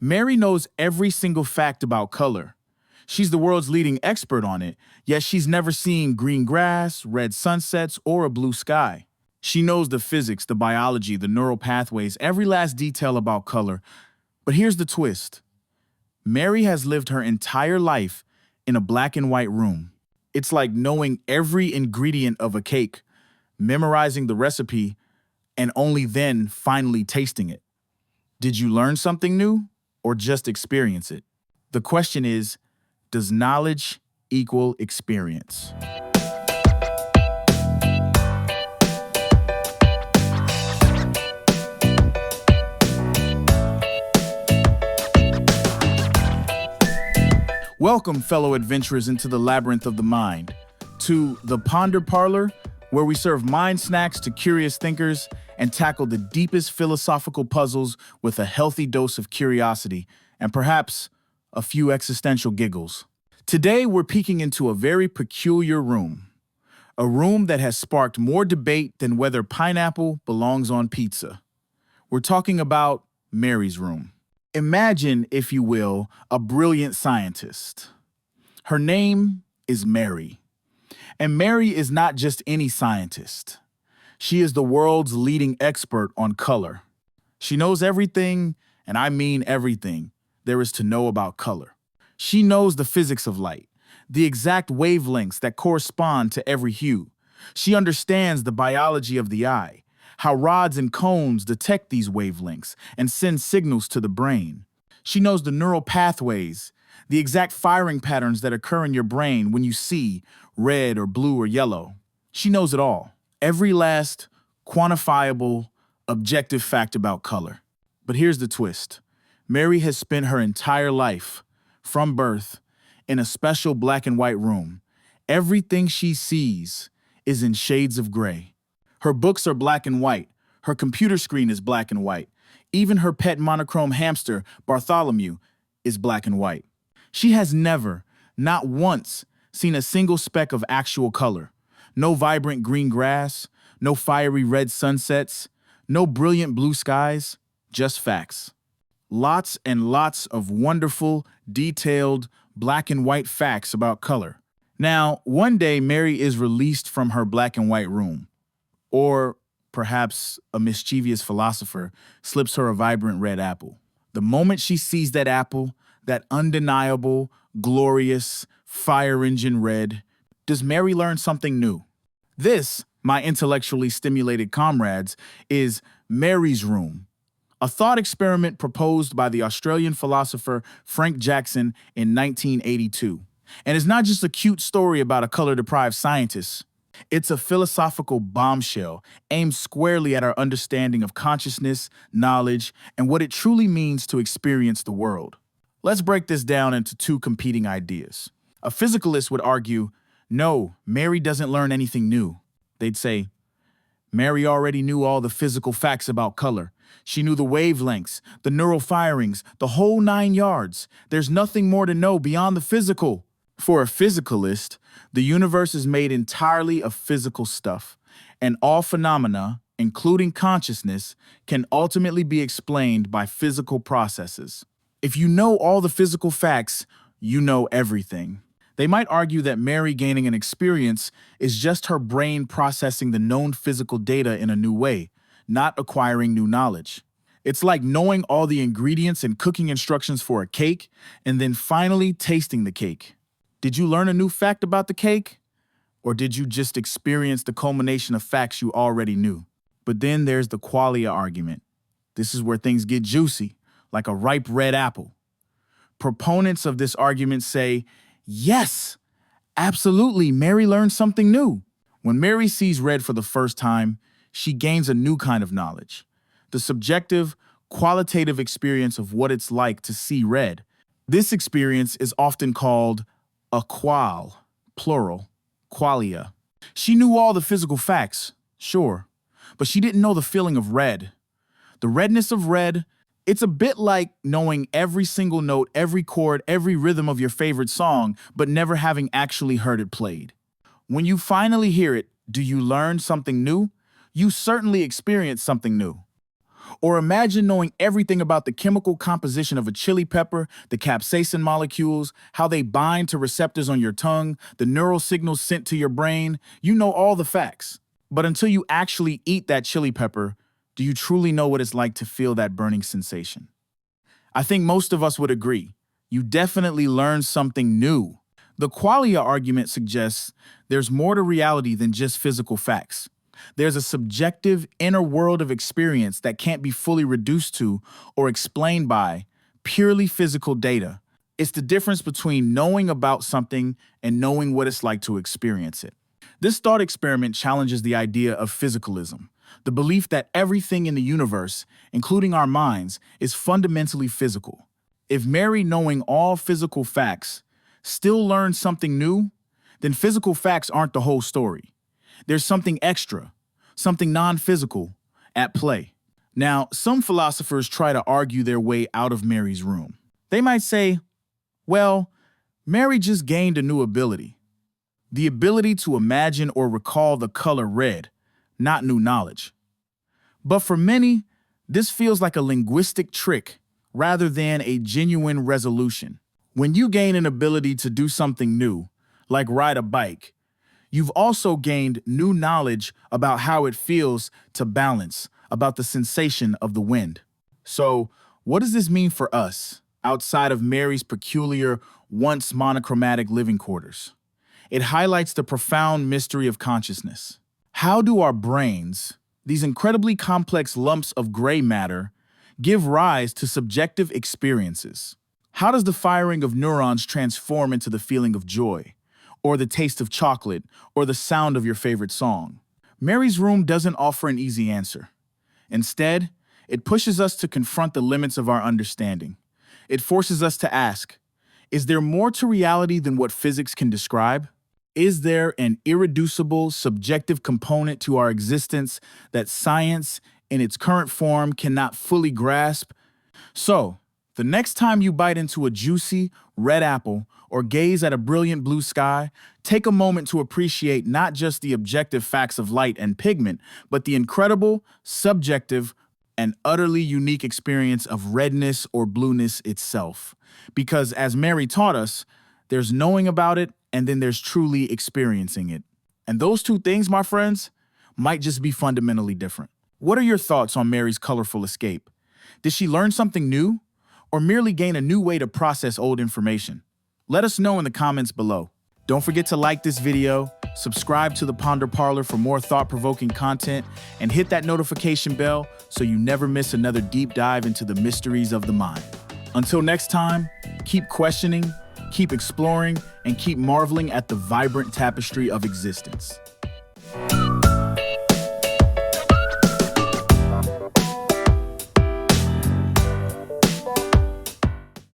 Mary knows every single fact about color. She's the world's leading expert on it, yet she's never seen green grass, red sunsets, or a blue sky. She knows the physics, the biology, the neural pathways, every last detail about color. But here's the twist. Mary has lived her entire life in a black and white room. It's like knowing every ingredient of a cake, memorizing the recipe, and only then finally tasting it. Did you learn something new or just experience it? The question is, does knowledge equal experience? Welcome, fellow adventurers, into the labyrinth of the mind, to the Ponder Parlor, where we serve mind snacks to curious thinkers and tackle the deepest philosophical puzzles with a healthy dose of curiosity and perhaps a few existential giggles. Today, we're peeking into a very peculiar room, a room that has sparked more debate than whether pineapple belongs on pizza. We're talking about Mary's room. Imagine, if you will, a brilliant scientist. Her name is Mary. And Mary is not just any scientist. She is the world's leading expert on color. She knows everything, and I mean everything, there is to know about color. She knows the physics of light, the exact wavelengths that correspond to every hue. She understands the biology of the eye, how rods and cones detect these wavelengths and send signals to the brain. She knows the neural pathways, the exact firing patterns that occur in your brain when you see red or blue or yellow. She knows it all. Every last quantifiable, objective fact about color. But here's the twist. Mary has spent her entire life, from birth, in a special black and white room. Everything she sees is in shades of gray. Her books are black and white. Her computer screen is black and white. Even her pet monochrome hamster, Bartholomew, is black and white. She has never, not once, seen a single speck of actual color. No vibrant green grass, no fiery red sunsets, no brilliant blue skies, just facts. Lots and lots of wonderful, detailed, black and white facts about color. Now, one day Mary is released from her black and white room. Or perhaps a mischievous philosopher slips her a vibrant red apple. The moment she sees that apple, that undeniable, glorious, fire engine red, does Mary learn something new? This, my intellectually stimulated comrades, is Mary's Room, a thought experiment proposed by the Australian philosopher Frank Jackson in 1982. And it's not just a cute story about a color-deprived scientist. It's a philosophical bombshell aimed squarely at our understanding of consciousness, knowledge, and what it truly means to experience the world. Let's break this down into two competing ideas. A physicalist would argue, no, Mary doesn't learn anything new. They'd say, Mary already knew all the physical facts about color. She knew the wavelengths, the neural firings, the whole 9 yards. There's nothing more to know beyond the physical. For a physicalist, the universe is made entirely of physical stuff, and all phenomena, including consciousness, can ultimately be explained by physical processes. If you know all the physical facts, you know everything. They might argue that Mary gaining an experience is just her brain processing the known physical data in a new way, not acquiring new knowledge. It's like knowing all the ingredients and cooking instructions for a cake, and then finally tasting the cake. Did you learn a new fact about the cake? Or did you just experience the culmination of facts you already knew? But then there's the qualia argument. This is where things get juicy, like a ripe red apple. Proponents of this argument say, yes, absolutely, Mary learned something new. When Mary sees red for the first time, she gains a new kind of knowledge. The subjective, qualitative experience of what it's like to see red. This experience is often called a qual, plural, qualia. She knew all the physical facts, sure, but she didn't know the feeling of red. The redness of red, it's a bit like knowing every single note, every chord, every rhythm of your favorite song, but never having actually heard it played. When you finally hear it, do you learn something new? You certainly experience something new. Or imagine knowing everything about the chemical composition of a chili pepper, the capsaicin molecules, how they bind to receptors on your tongue, the neural signals sent to your brain. You know all the facts. But until you actually eat that chili pepper, do you truly know what it's like to feel that burning sensation? I think most of us would agree. You definitely learned something new. The qualia argument suggests there's more to reality than just physical facts. There's a subjective inner world of experience that can't be fully reduced to or explained by purely physical data. It's the difference between knowing about something and knowing what it's like to experience it. This thought experiment challenges the idea of physicalism, the belief that everything in the universe, including our minds, is fundamentally physical. If Mary, knowing all physical facts, still learned something new, then physical facts aren't the whole story. There's something extra, something non-physical, at play. Now, some philosophers try to argue their way out of Mary's room. They might say, well, Mary just gained a new ability. The ability to imagine or recall the color red, not new knowledge. But for many, this feels like a linguistic trick rather than a genuine resolution. When you gain an ability to do something new, like ride a bike, you've also gained new knowledge about how it feels to balance, about the sensation of the wind. So, what does this mean for us, outside of Mary's peculiar, once monochromatic living quarters? It highlights the profound mystery of consciousness. How do our brains, these incredibly complex lumps of gray matter, give rise to subjective experiences? How does the firing of neurons transform into the feeling of joy, or the taste of chocolate, or the sound of your favorite song? Mary's room doesn't offer an easy answer. Instead, it pushes us to confront the limits of our understanding. It forces us to ask, is there more to reality than what physics can describe? Is there an irreducible, subjective component to our existence that science, in its current form, cannot fully grasp? So, the next time you bite into a juicy, red apple or gaze at a brilliant blue sky, take a moment to appreciate not just the objective facts of light and pigment, but the incredible, subjective, and utterly unique experience of redness or blueness itself. Because as Mary taught us, there's knowing about it and then there's truly experiencing it. And those two things, my friends, might just be fundamentally different. What are your thoughts on Mary's colorful escape? Did she learn something new? Or merely gain a new way to process old information? Let us know in the comments below. Don't forget to like this video, subscribe to the Ponder Parlor for more thought-provoking content, and hit that notification bell so you never miss another deep dive into the mysteries of the mind. Until next time, keep questioning, keep exploring, and keep marveling at the vibrant tapestry of existence.